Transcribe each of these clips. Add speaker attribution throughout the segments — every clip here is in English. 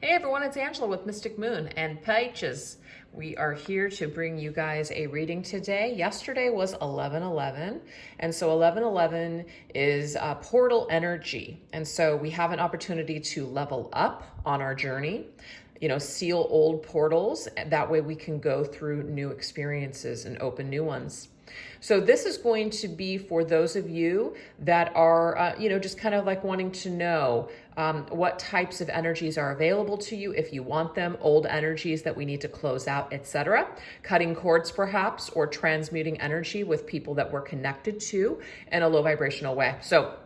Speaker 1: Hey everyone, it's Angela with Mystic Moon and Peaches. We are here to bring you guys a reading today. Yesterday was 11/11, and so 11/11 is portal energy. And so we have an opportunity to level up on our journey, seal old portals. That way we can go through new experiences and open new ones. So this is going to be for those of you that are, just kind of like wanting to know what types of energies are available to you if you want them, old energies that we need to close out, etc. Cutting cords perhaps, or transmuting energy with people that we're connected to in a low vibrational way. So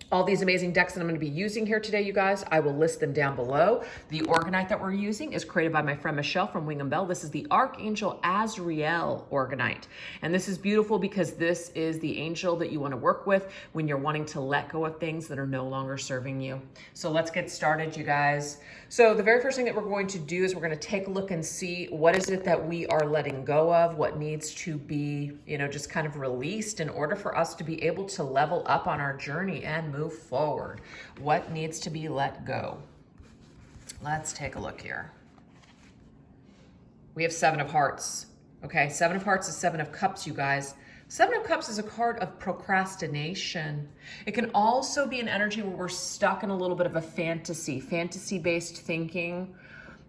Speaker 1: all these amazing decks that I'm going to be using here today, you guys, I will list them down below. The Orgonite that we're using is created by my friend Michele from Wing & Bell. This is the Archangel Azrael Orgonite. And this is beautiful because this is the angel that you want to work with when you're wanting to let go of things that are no longer serving you. So let's get started, you guys. So the very first thing that we're going to do is we're going to take a look and see what is it that we are letting go of, what needs to be, just kind of released in order for us to be able to level up on our journey and move forward. What needs to be let go? Let's take a look here. We have Seven of Hearts. Okay, Seven of Hearts is Seven of Cups, you guys. Seven of Cups is a card of procrastination. It can also be an energy where we're stuck in a little bit of a fantasy-based thinking.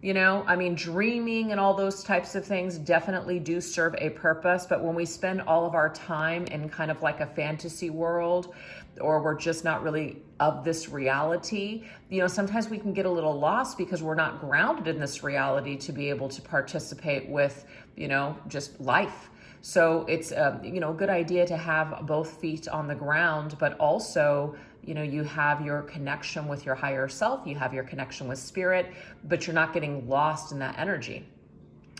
Speaker 1: Dreaming and all those types of things definitely do serve a purpose. But when we spend all of our time in kind of like a fantasy world, or we're just not really of this reality, sometimes we can get a little lost because we're not grounded in this reality to be able to participate with, just life. So it's a good idea to have both feet on the ground, but also, you have your connection with your higher self, you have your connection with spirit, but you're not getting lost in that energy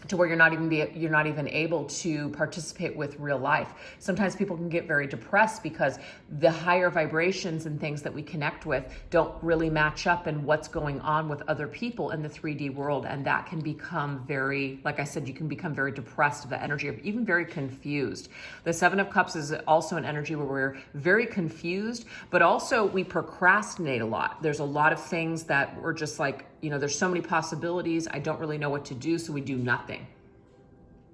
Speaker 1: to where you're not even able to participate with real life. Sometimes people can get very depressed because the higher vibrations and things that we connect with don't really match up in what's going on with other people in the 3D world. And that can become very, like I said, you can become very depressed of the energy, or even very confused. The Seven of Cups is also an energy where we're very confused, but also we procrastinate a lot. There's a lot of things that we're just like, there's so many possibilities. I don't really know what to do, so we do nothing.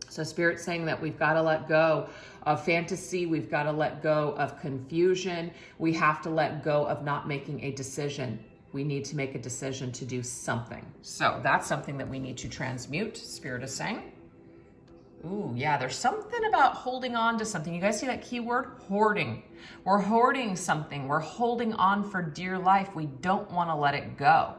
Speaker 1: So Spirit's saying that we've got to let go of fantasy. We've got to let go of confusion. We have to let go of not making a decision. We need to make a decision to do something. So that's something that we need to transmute, Spirit is saying. Ooh, yeah, there's something about holding on to something. You guys see that keyword? Hoarding. We're hoarding something. We're holding on for dear life. We don't want to let it go.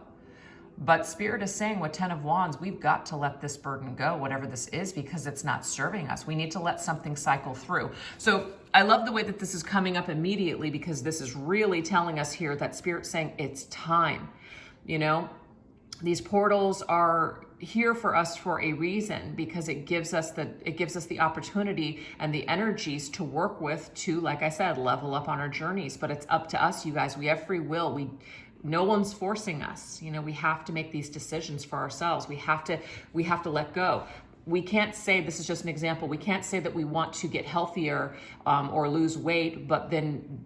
Speaker 1: But Spirit is saying with 10 of Wands, we've got to let this burden go, whatever this is, because it's not serving us. We need to let something cycle through. So I love the way that this is coming up immediately, because this is really telling us here that Spirit's saying it's time. These portals are here for us for a reason, because it gives us the opportunity and the energies to work with to, like I said, level up on our journeys. But it's up to us, you guys. We have free will. No one's forcing us. We have to make these decisions for ourselves. We have to let go. We can't say, this is just an example, we can't say that we want to get healthier or lose weight, but then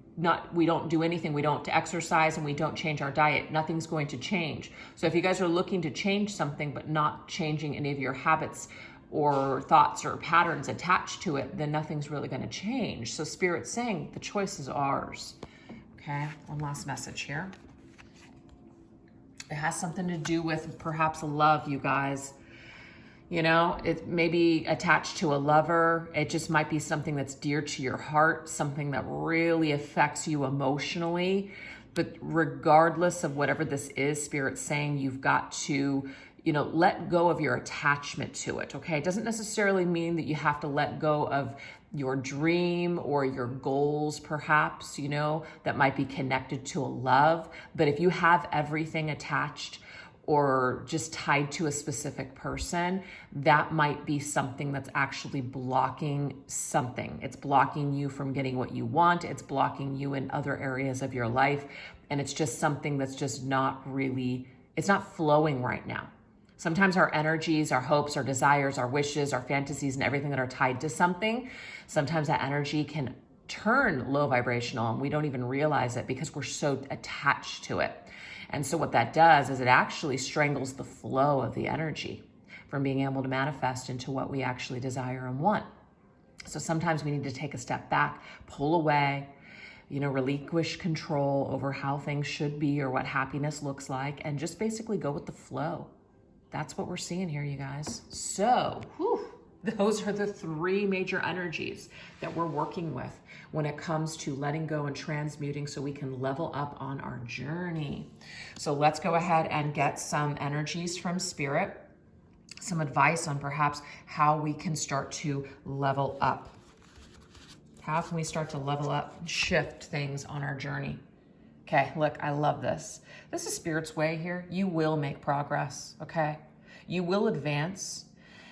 Speaker 1: we don't do anything. We don't exercise and we don't change our diet. Nothing's going to change. So if you guys are looking to change something but not changing any of your habits or thoughts or patterns attached to it, then nothing's really going to change. So Spirit's saying the choice is ours. Okay, one last message here. It has something to do with perhaps love, you guys. It may be attached to a lover. It just might be something that's dear to your heart, something that really affects you emotionally. But regardless of whatever this is, Spirit's saying you've got to, let go of your attachment to it, okay? It doesn't necessarily mean that you have to let go of your dream or your goals, perhaps, that might be connected to a love. But if you have everything attached or just tied to a specific person, that might be something that's actually blocking something. It's blocking you from getting what you want. It's blocking you in other areas of your life. And it's just something that's just not really, it's not flowing right now. Sometimes our energies, our hopes, our desires, our wishes, our fantasies, and everything that are tied to something, sometimes that energy can turn low vibrational and we don't even realize it because we're so attached to it. And so what that does is it actually strangles the flow of the energy from being able to manifest into what we actually desire and want. So sometimes we need to take a step back, pull away, relinquish control over how things should be or what happiness looks like, and just basically go with the flow. That's what we're seeing here, you guys. So, those are the 3 major energies that we're working with when it comes to letting go and transmuting so we can level up on our journey. So let's go ahead and get some energies from Spirit, some advice on perhaps how we can start to level up. How can we start to level up and shift things on our journey? Okay, look, I love this. This is Spirit's way here. You will make progress, okay? You will advance.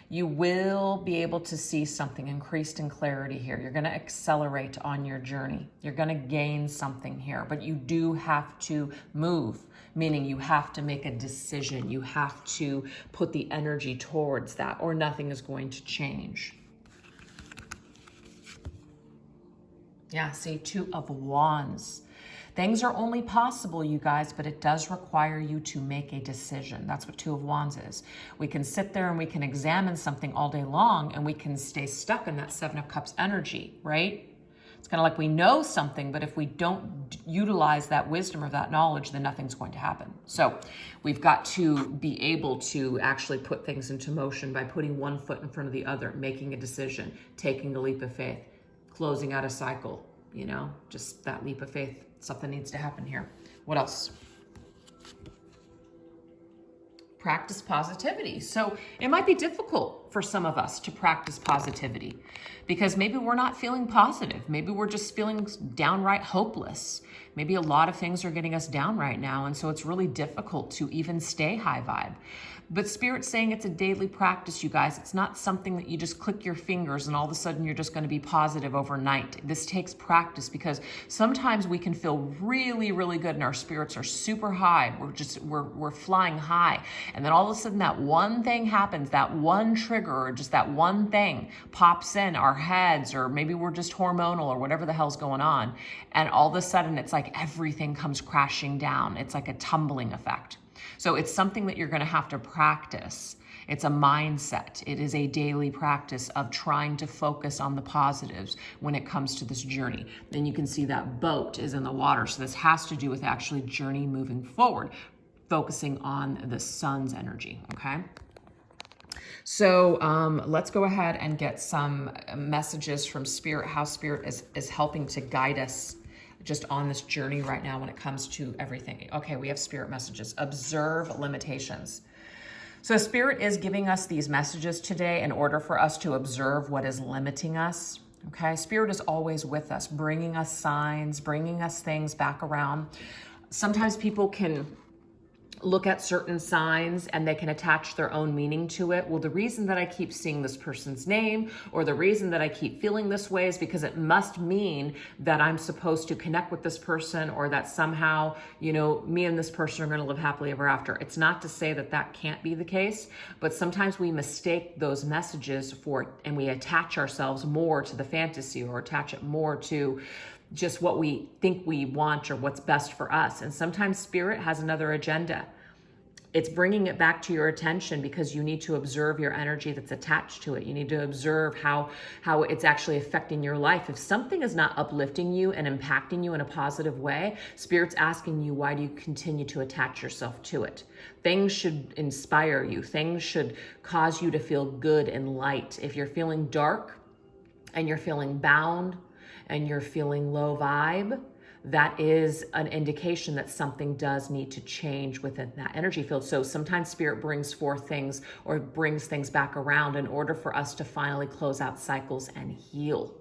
Speaker 1: You will be able to see something increased in clarity here. You're going to accelerate on your journey. You're going to gain something here, but you do have to move, meaning you have to make a decision. You have to put the energy towards that, or nothing is going to change. Yeah, see, 2 of Wands. Things are only possible, you guys, but it does require you to make a decision. That's what 2 of Wands is. We can sit there and we can examine something all day long and we can stay stuck in that 7 of Cups energy, right? It's kind of like we know something, but if we don't utilize that wisdom or that knowledge, then nothing's going to happen. So we've got to be able to actually put things into motion by putting one foot in front of the other, making a decision, taking a leap of faith, closing out a cycle, just that leap of faith. Something needs to happen here. What else? Practice positivity. So it might be difficult for some of us to practice positivity because maybe we're not feeling positive. Maybe we're just feeling downright hopeless. Maybe a lot of things are getting us down right now. And so it's really difficult to even stay high vibe. But Spirit's saying it's a daily practice, you guys. It's not something that you just click your fingers and all of a sudden you're just going to be positive overnight. This takes practice because sometimes we can feel really, really good and our spirits are super high. We're flying high. And then all of a sudden that one thing happens, that one trigger or just that one thing pops in our heads, or maybe we're just hormonal or whatever the hell's going on. And all of a sudden it's like everything comes crashing down. It's like a tumbling effect. So it's something that you're going to have to practice. It's a mindset. It is a daily practice of trying to focus on the positives when it comes to this journey. Then you can see that boat is in the water. So this has to do with actually journey moving forward, focusing on the sun's energy, okay? So let's go ahead and get some messages from Spirit, how Spirit is helping to guide us just on this journey right now when it comes to everything. Okay, we have Spirit messages. Observe limitations. So Spirit is giving us these messages today in order for us to observe what is limiting us. Okay, Spirit is always with us, bringing us signs, bringing us things back around. Sometimes people can look at certain signs and they can attach their own meaning to it. Well, the reason that I keep seeing this person's name or the reason that I keep feeling this way is because it must mean that I'm supposed to connect with this person, or that somehow, me and this person are going to live happily ever after. It's not to say that that can't be the case, but sometimes we mistake those messages and we attach ourselves more to the fantasy or attach it more to just what we think we want or what's best for us. And sometimes Spirit has another agenda. It's bringing it back to your attention because you need to observe your energy that's attached to it. You need to observe how it's actually affecting your life. If something is not uplifting you and impacting you in a positive way, Spirit's asking you, why do you continue to attach yourself to it? Things should inspire you. Things should cause you to feel good and light. If you're feeling dark and you're feeling bound, and you're feeling low vibe, that is an indication that something does need to change within that energy field. So sometimes Spirit brings forth things or brings things back around in order for us to finally close out cycles and heal.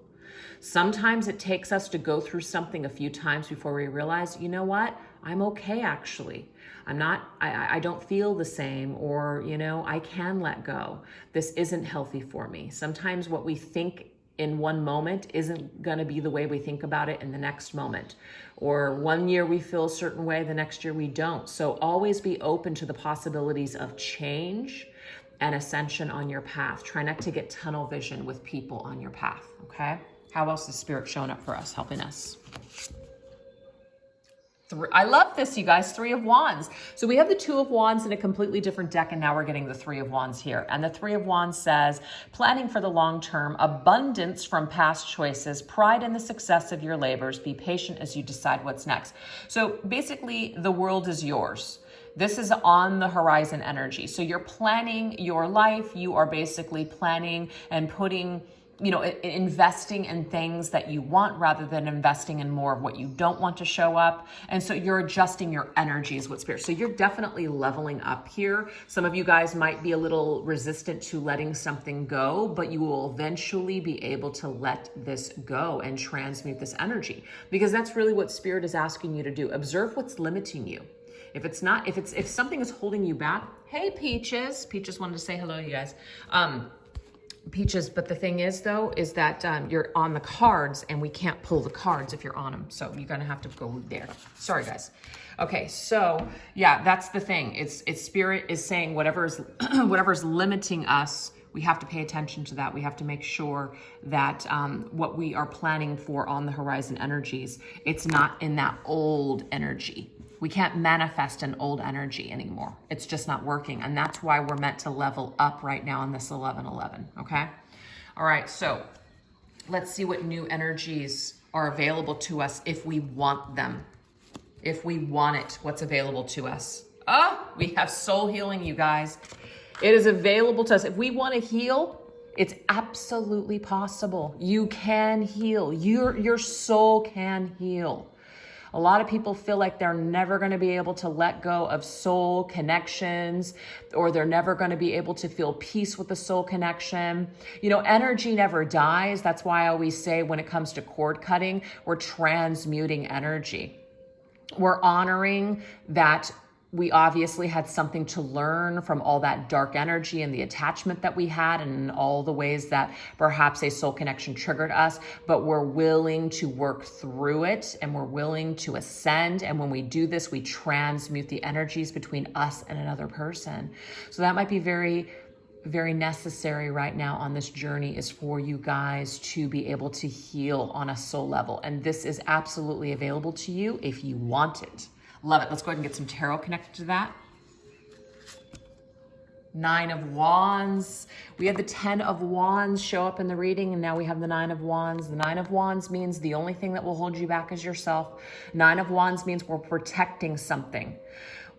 Speaker 1: Sometimes it takes us to go through something a few times before we realize, you know what? I'm okay, actually. I don't feel the same, or, I can let go. This isn't healthy for me. Sometimes what we think in one moment isn't going to be the way we think about it in the next moment. Or one year we feel a certain way, the next year we don't. So always be open to the possibilities of change and ascension on your path. Try not to get tunnel vision with people on your path, okay? How else is Spirit showing up for us, helping us? I love this, you guys, 3 of Wands. So we have the 2 of Wands in a completely different deck, and now we're getting the 3 of Wands here. And the 3 of Wands says, planning for the long term, abundance from past choices, pride in the success of your labors, be patient as you decide what's next. So basically, the world is yours. This is on the horizon energy. So you're planning your life. You are basically planning and putting, investing in things that you want rather than investing in more of what you don't want to show up. And so you're adjusting your energies with spirit. So you're definitely leveling up here. Some of you guys might be a little resistant to letting something go, but you will eventually be able to let this go and transmute this energy, because that's really what spirit is asking you to do. Observe what's limiting you. If something is holding you back, hey, Peaches wanted to say hello, you guys. Peaches, but the thing is though, is that you're on the cards and we can't pull the cards if you're on them. So you're gonna have to go there. Sorry guys. Okay, so yeah, that's the thing. It's spirit is saying whatever's limiting us, we have to pay attention to that. We have to make sure that what we are planning for on the horizon energies, it's not in that old energy. We can't manifest an old energy anymore. It's just not working. And that's why we're meant to level up right now on this 11-11, okay? All right, so let's see what new energies are available to us if we want them. If we want it, what's available to us? Oh, we have soul healing, you guys. It is available to us. If we want to heal, it's absolutely possible. You can heal. Your soul can heal. A lot of people feel like they're never going to be able to let go of soul connections, or they're never going to be able to feel peace with the soul connection. Energy never dies. That's why I always say when it comes to cord cutting, we're transmuting energy. We're honoring that we obviously had something to learn from all that dark energy and the attachment that we had and all the ways that perhaps a soul connection triggered us, but we're willing to work through it and we're willing to ascend. And when we do this, we transmute the energies between us and another person. So that might be very, very necessary right now on this journey, is for you guys to be able to heal on a soul level. And this is absolutely available to you if you want it. Love it. Let's go ahead and get some tarot connected to that. 9 of Wands. We had the 10 of Wands show up in the reading, and now we have the 9 of Wands. The 9 of Wands means the only thing that will hold you back is yourself. 9 of Wands means we're protecting something.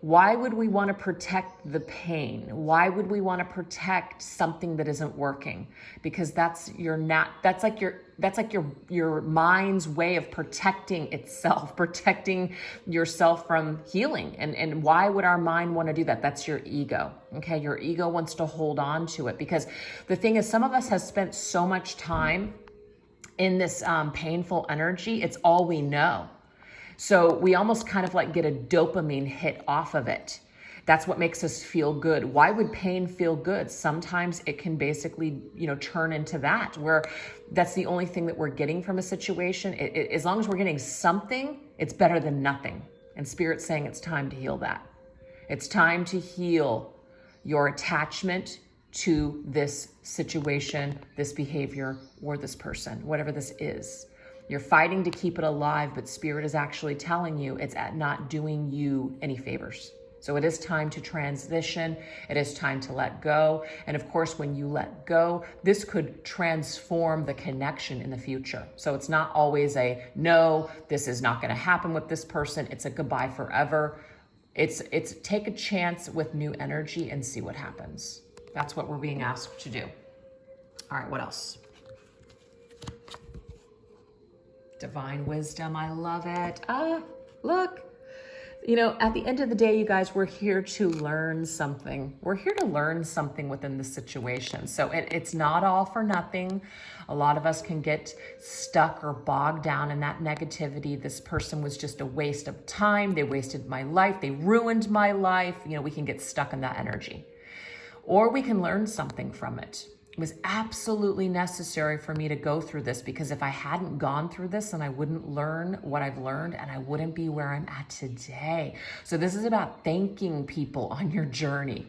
Speaker 1: Why would we want to protect the pain? Why would we want to protect something that isn't working? Because that's your mind's way of protecting itself, protecting yourself from healing. And why would our mind want to do that? That's your ego. Okay, your ego wants to hold on to it, because the thing is, some of us have spent so much time in this painful energy. It's all we know. So we almost kind of like get a dopamine hit off of it. That's what makes us feel good. Why would pain feel good? Sometimes it can basically, turn into that, where that's the only thing that we're getting from a situation. As long as we're getting something, it's better than nothing. And Spirit's saying it's time to heal that. It's time to heal your attachment to this situation, this behavior, or this person, whatever this is. You're fighting to keep it alive, but Spirit is actually telling you it's not doing you any favors. So it is time to transition. It is time to let go. And of course, when you let go, this could transform the connection in the future. So it's not always a, no, this is not going to happen with this person. It's a goodbye forever. It's take a chance with new energy and see what happens. That's what we're being asked to do. All right, what else? Divine wisdom, I love it. Look, at the end of the day, you guys, we're here to learn something. We're here to learn something within the situation. So it's not all for nothing. A lot of us can get stuck or bogged down in that negativity. This person was just a waste of time. They wasted my life. They ruined my life. We can get stuck in that energy. Or we can learn something from it. It was absolutely necessary for me to go through this, because if I hadn't gone through this, then I wouldn't learn what I've learned and I wouldn't be where I'm at today. So this is about thanking people on your journey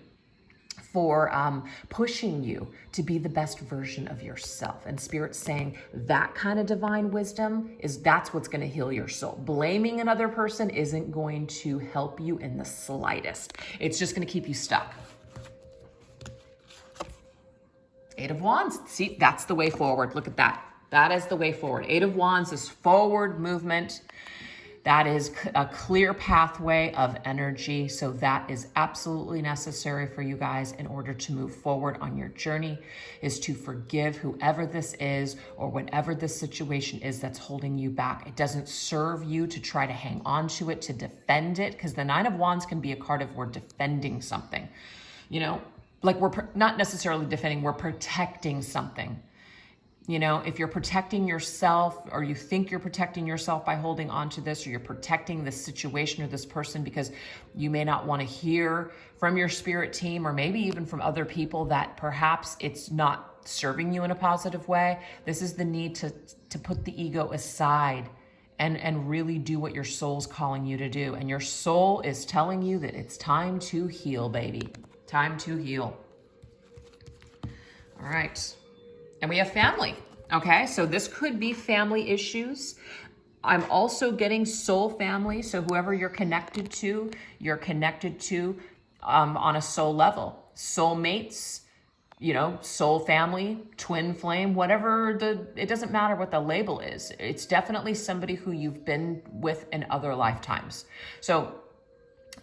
Speaker 1: for pushing you to be the best version of yourself. And Spirit's saying that kind of divine wisdom that's what's going to heal your soul. Blaming another person isn't going to help you in the slightest. It's just going to keep you stuck. Eight of Wands. See, that's the way forward. Look at that. That is the way forward. Eight of Wands is forward movement. That is a clear pathway of energy. So that is absolutely necessary for you guys in order to move forward on your journey, is to forgive whoever this is or whatever this situation is that's holding you back. It doesn't serve you to try to hang on to it, to defend it, because the Nine of Wands can be a card of we're defending something. You know, like we're not necessarily defending, we're protecting something. You know, if you're protecting yourself, or you think you're protecting yourself by holding on to this, or you're protecting this situation or this person because you may not want to hear from your spirit team, or maybe even from other people that perhaps it's not serving you in a positive way, this is the need to put the ego aside and really do what your soul's calling you to do. And your soul is telling you that it's time to heal, baby. Time to heal. All right. And we have family, okay? So this could be family issues. I'm also getting soul family. So whoever you're connected to on a soul level. Soulmates, you know, soul family, twin flame, whatever it doesn't matter what the label is. It's definitely somebody who you've been with in other lifetimes. So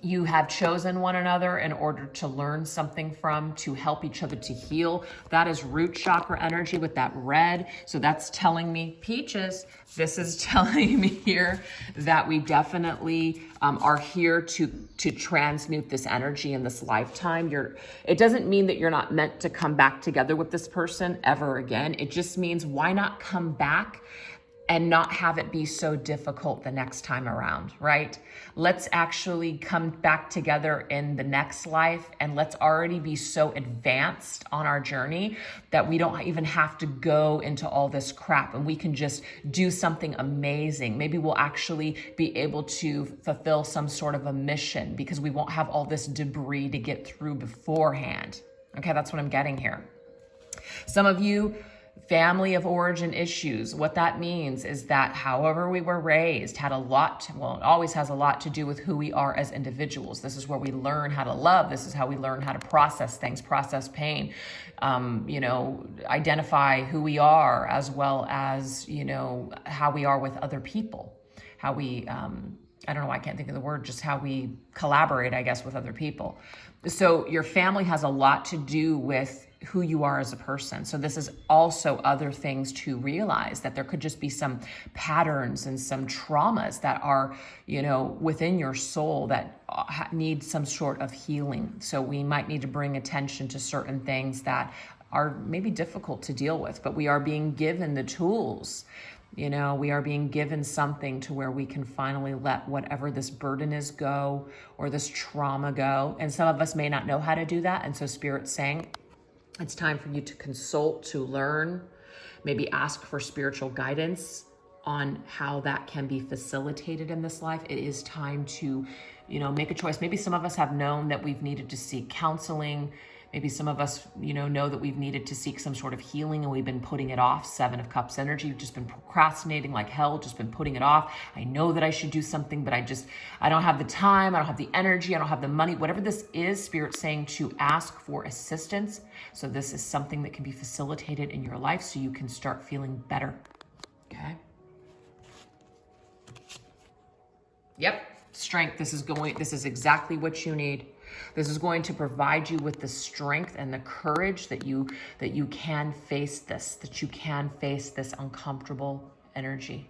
Speaker 1: you have chosen one another in order to learn something from, to help each other to heal. That is root chakra energy with that red. So that's telling me, Peaches, this is telling me here that we definitely are here to transmute this energy in this lifetime. It doesn't mean that you're not meant to come back together with this person ever again. It just means, why not come back and not have it be so difficult the next time around, right? Let's actually come back together in the next life, and let's already be so advanced on our journey that we don't even have to go into all this crap, and we can just do something amazing. Maybe we'll actually be able to fulfill some sort of a mission because we won't have all this debris to get through beforehand. Okay, that's what I'm getting here. Some of you, family of origin issues. What that means is that however we were raised had a lot, it always has a lot to do with who we are as individuals. This is where we learn how to love. This is how we learn how to process things, process pain, identify who we are, as well as, how we are with other people, how we, I don't know, I can't think of the word, just how we collaborate, I guess, with other people. So your family has a lot to do with who you are as a person. So this is also other things to realize, that there could just be some patterns and some traumas that are, within your soul that need some sort of healing. So we might need to bring attention to certain things that are maybe difficult to deal with, but we are being given the tools. We are being given something to where we can finally let whatever this burden is go, or this trauma go. And some of us may not know how to do that. And so Spirit's saying, it's time for you to consult, to learn, maybe ask for spiritual guidance on how that can be facilitated in this life. It is time to, make a choice. Maybe some of us have known that we've needed to seek counseling. Maybe some of us, know that we've needed to seek some sort of healing and we've been putting it off. Seven of Cups energy. We've just been procrastinating like hell, just been putting it off. I know that I should do something, but I don't have the time. I don't have the energy. I don't have the money. Whatever this is, Spirit's saying to ask for assistance. So this is something that can be facilitated in your life so you can start feeling better. Okay. Yep. Strength. This is exactly what you need. This is going to provide you with the strength and the courage that you can face this, uncomfortable energy.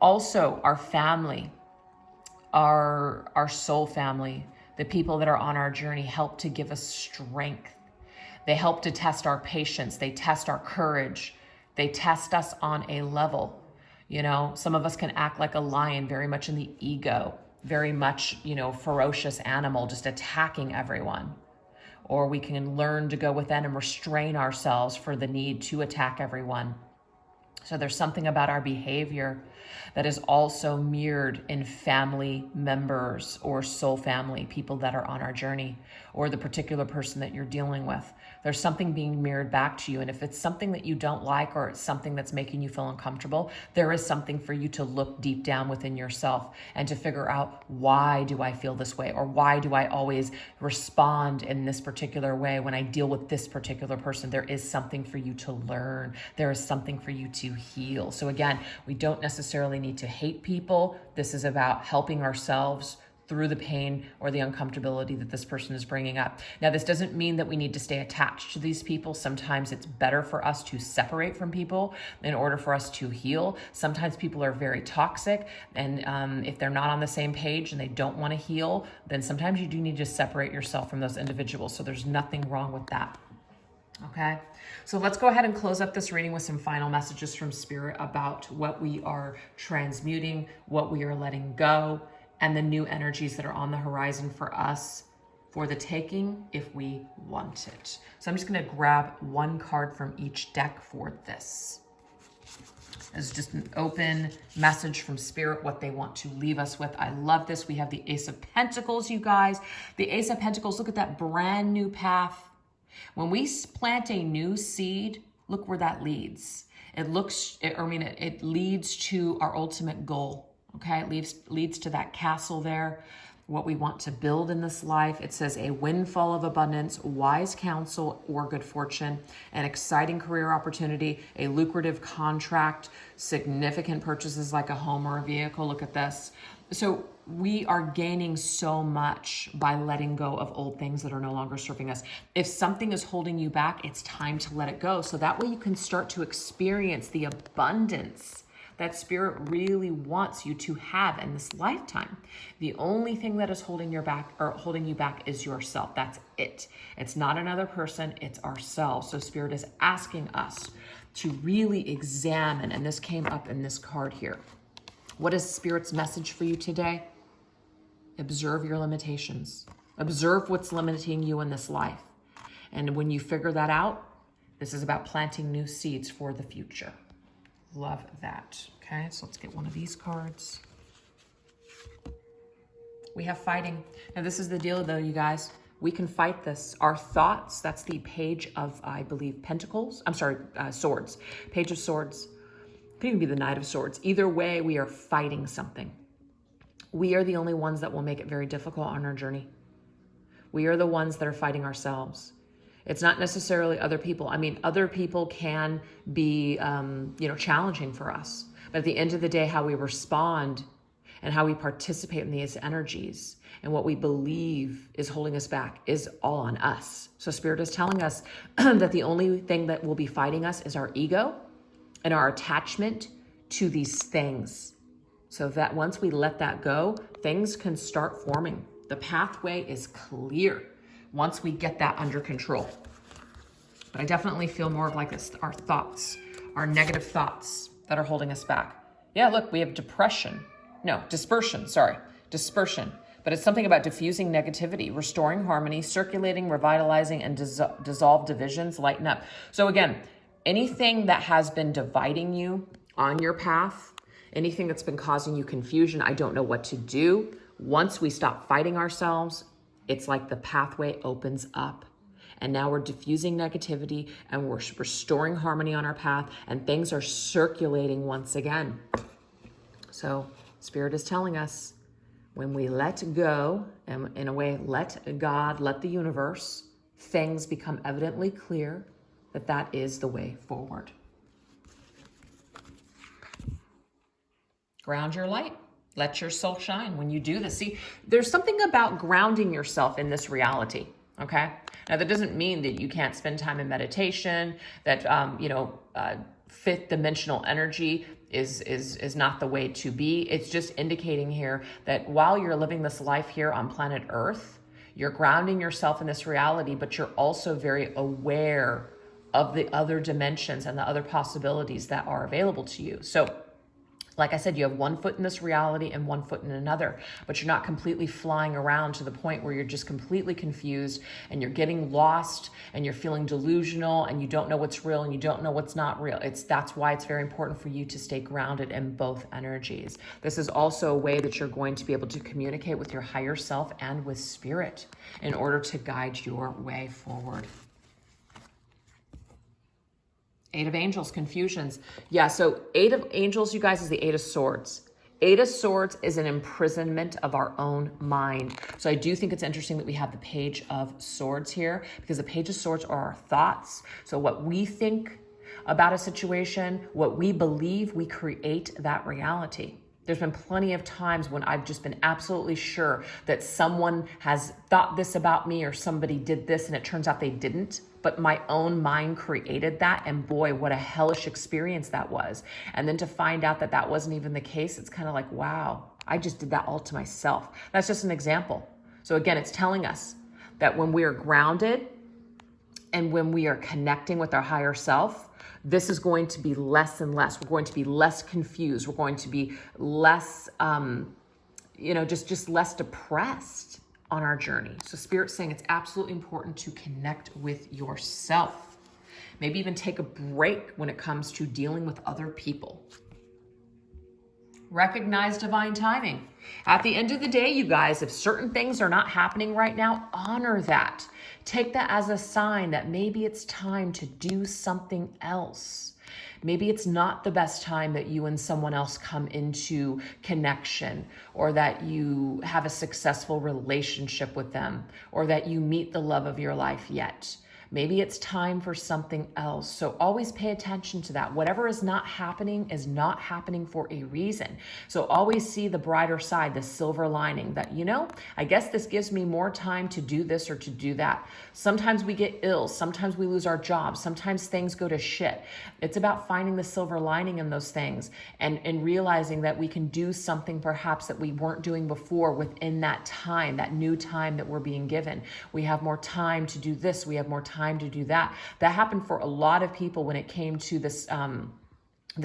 Speaker 1: Also, our family, our soul family, the people that are on our journey help to give us strength. They help to test our patience. They test our courage. They test us on a level. Some of us can act like a lion, very much in the ego, very much, ferocious animal, just attacking everyone. Or we can learn to go within and restrain ourselves for the need to attack everyone. So there's something about our behavior that is also mirrored in family members or soul family, people that are on our journey, or the particular person that you're dealing with. There's something being mirrored back to you. And if it's something that you don't like, or it's something that's making you feel uncomfortable, there is something for you to look deep down within yourself and to figure out, why do I feel this way? Or why do I always respond in this particular way when I deal with this particular person? There is something for you to learn. There is something for you to heal. So again, we don't necessarily need to hate people. This is about helping ourselves through the pain or the uncomfortability that this person is bringing up. Now, this doesn't mean that we need to stay attached to these people. Sometimes it's better for us to separate from people in order for us to heal. Sometimes people are very toxic, and if they're not on the same page and they don't want to heal, then sometimes you do need to separate yourself from those individuals. So there's nothing wrong with that. Okay, so let's go ahead and close up this reading with some final messages from Spirit about what we are transmuting, what we are letting go, and the new energies that are on the horizon for us for the taking if we want it. So I'm just going to grab one card from each deck for this. It's just an open message from Spirit, what they want to leave us with. I love this. We have the Ace of Pentacles, you guys. The Ace of Pentacles, look at that brand new path. When we plant a new seed, look where that leads. It leads to our ultimate goal. Okay, it leads to that castle there, what we want to build in this life. It says a windfall of abundance, wise counsel, or good fortune, an exciting career opportunity, a lucrative contract, significant purchases like a home or a vehicle. Look at this. So we are gaining so much by letting go of old things that are no longer serving us. If something is holding you back, it's time to let it go. So that way you can start to experience the abundance that Spirit really wants you to have in this lifetime. The only thing that is holding you back is yourself. That's it. It's not another person, it's ourselves. So Spirit is asking us to really examine, and this came up in this card here. What is Spirit's message for you today? Observe your limitations. Observe what's limiting you in this life. And when you figure that out, this is about planting new seeds for the future. Love that. Okay, so let's get one of these cards. We have fighting. Now this is the deal though, you guys. We can fight this. Our thoughts, that's the Page of, I believe, Pentacles. I'm sorry, Swords. Page of Swords. Could even be the Knight of Swords. Either way, we are fighting something. We are the only ones that will make it very difficult on our journey. We are the ones that are fighting ourselves. It's not necessarily other people. I mean, other people can be, challenging for us. But at the end of the day, how we respond and how we participate in these energies and what we believe is holding us back is all on us. So Spirit is telling us that the only thing that will be fighting us is our ego and our attachment to these things. So that once we let that go, things can start forming. The pathway is clear once we get that under control. But I definitely feel more of like this, our thoughts, our negative thoughts that are holding us back. Yeah, look, we have dispersion. But it's something about diffusing negativity, restoring harmony, circulating, revitalizing, and dissolve divisions, lighten up. So again, anything that has been dividing you on your path, anything that's been causing you confusion, I don't know what to do. Once we stop fighting ourselves, it's like the pathway opens up. And now we're diffusing negativity and we're restoring harmony on our path and things are circulating once again. So Spirit is telling us when we let go, and in a way, let God, let the universe, things become evidently clear that that is the way forward. Ground your light. Let your soul shine when you do this. See, there's something about grounding yourself in this reality, okay? Now, that doesn't mean that you can't spend time in meditation, that, fifth dimensional energy is not the way to be. It's just indicating here that while you're living this life here on planet Earth, you're grounding yourself in this reality, but you're also very aware of the other dimensions and the other possibilities that are available to you. So Like I said, you have one foot in this reality and one foot in another, but you're not completely flying around to the point where you're just completely confused and you're getting lost and you're feeling delusional and you don't know what's real and you don't know what's not real. That's why it's very important for you to stay grounded in both energies. This is also a way that you're going to be able to communicate with your higher self and with spirit in order to guide your way forward. Eight of Angels, confusions. Yeah, so Eight of Angels, you guys, is the Eight of Swords. Eight of Swords is an imprisonment of our own mind. So I do think it's interesting that we have the Page of Swords here, because the Page of Swords are our thoughts. So what we think about a situation, what we believe, we create that reality. There's been plenty of times when I've just been absolutely sure that someone has thought this about me or somebody did this and it turns out they didn't, but my own mind created that, and boy, what a hellish experience that was. And then to find out that that wasn't even the case, it's kind of like, wow, I just did that all to myself. That's just an example. So again, it's telling us that when we are grounded and when we are connecting with our higher self, this is going to be less and less. We're going to be less confused. We're going to be less, just less depressed on our journey. So Spirit's saying it's absolutely important to connect with yourself. Maybe even take a break when it comes to dealing with other people. Recognize divine timing. At the end of the day, you guys, if certain things are not happening right now, honor that. Take that as a sign that maybe it's time to do something else. Maybe it's not the best time that you and someone else come into connection, or that you have a successful relationship with them, or that you meet the love of your life yet. Maybe it's time for something else. So always pay attention to that. Whatever is not happening for a reason. So always see the brighter side, the silver lining that, I guess this gives me more time to do this or to do that. Sometimes we get ill. Sometimes we lose our jobs. Sometimes things go to shit. It's about finding the silver lining in those things and realizing that we can do something perhaps that we weren't doing before within that time, that new time that we're being given. We have more time to do this. We have more time to do that. That happened for a lot of people when it came to this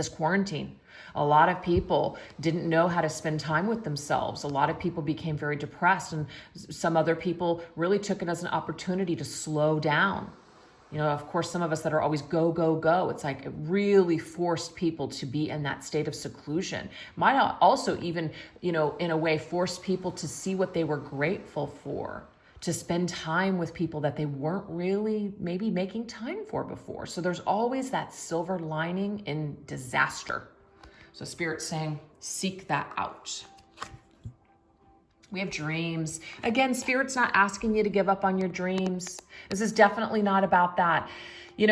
Speaker 1: quarantine. A lot of people didn't know how to spend time with themselves. A lot of people became very depressed, and some other people really took it as an opportunity to slow down. Of course, some of us that are always go, go, go, it's like it really forced people to be in that state of seclusion. Might also even, in a way, force people to see what they were grateful for, to spend time with people that they weren't really maybe making time for before. So there's always that silver lining in disaster. So Spirit's saying, seek that out. We have dreams. Again, Spirit's not asking you to give up on your dreams. This is definitely not about that.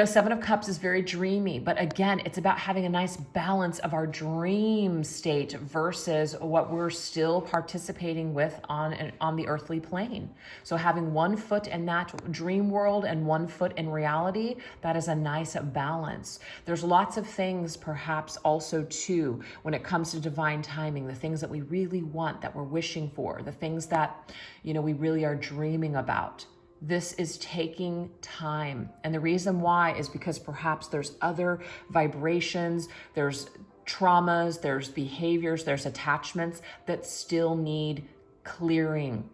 Speaker 1: Seven of Cups is very dreamy, but again, it's about having a nice balance of our dream state versus what we're still participating with on the earthly plane. So having one foot in that dream world and one foot in reality, that is a nice balance. There's lots of things perhaps also too, when it comes to divine timing, the things that we really want, that we're wishing for, the things that, we really are dreaming about. This is taking time. And the reason why is because perhaps there's other vibrations, there's traumas, there's behaviors, there's attachments that still need clearing.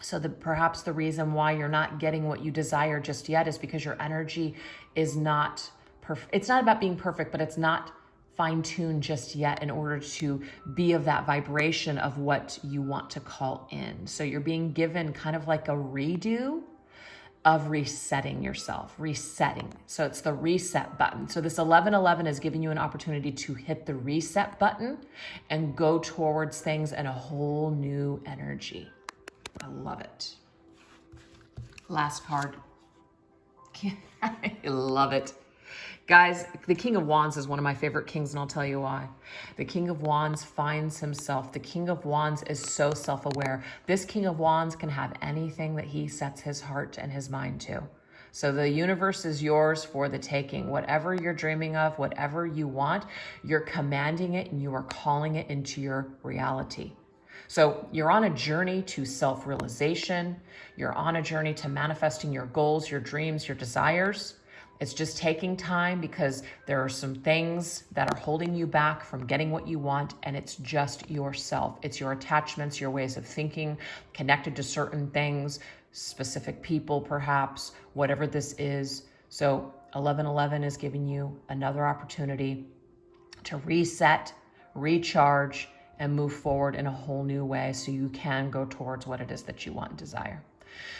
Speaker 1: So perhaps the reason why you're not getting what you desire just yet is because your energy is not perfect. It's not about being perfect, but it's not fine-tuned just yet in order to be of that vibration of what you want to call in. So you're being given kind of like a redo of resetting yourself, resetting. So it's the reset button. So this 1111 is giving you an opportunity to hit the reset button and go towards things in a whole new energy. I love it. Last card. I love it. Guys, the King of Wands is one of my favorite kings, and I'll tell you why. The King of Wands finds himself. The King of Wands is so self-aware. This King of Wands can have anything that he sets his heart and his mind to. So the universe is yours for the taking. Whatever you're dreaming of, whatever you want, you're commanding it and you are calling it into your reality. So you're on a journey to self-realization. You're on a journey to manifesting your goals, your dreams, your desires. It's just taking time because there are some things that are holding you back from getting what you want, and it's just yourself. It's your attachments, your ways of thinking, connected to certain things, specific people perhaps, whatever this is. So 1111 is giving you another opportunity to reset, recharge, and move forward in a whole new way so you can go towards what it is that you want and desire.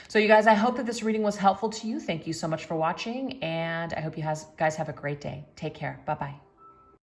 Speaker 1: So you guys, I hope that this reading was helpful to you. Thank you so much for watching, and I hope you guys have a great day. Take care. Bye-bye.